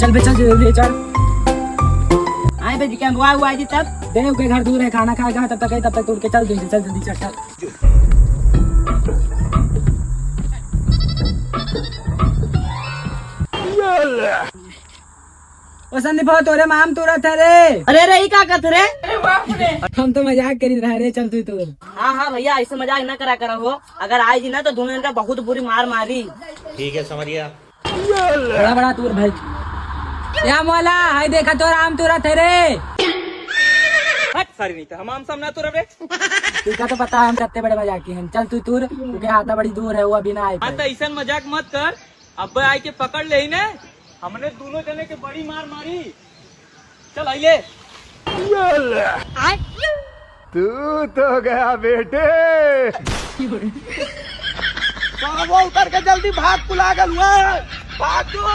चल बे, चल जल्दी चल। आए बे क्या हुआ हुआ जी तब देव के घर दूर है, खाना खाएगा तब तक तोड़ के चल जल्दी, चल जल्दी चल। ओ संदीप तोरे माम तुरंत है रे। अरे रे क्या करते रे। हम तो मजाक करी रहे रे, चल तू। हाँ हाँ भैया ऐसे मजाक न करा करो हो, अगर आई जी ना तो दोनों का बहुत बुरी मार मारी। ठीक है समझ गया। बड़ा बड़ा तूर भाई या मौला, हाय देखा तो आम तुरंत है रे। सारी नहीं था हम आम सामने तो रे। तुझका तो पता है हम कितने बड़े मजाकी हैं। चल तू तुर, क्योंकि हाथा बड़ी दूर है, वो अभी ना आए। तो ऐसा मजाक मत कर, अब आई के पकड़ ले ही ने, हमने दोनों जने के बड़ी मार मारी। चल आइले। तू तो गया बेटे। वो उतर के जल्दी भाग, पुला गल भागो।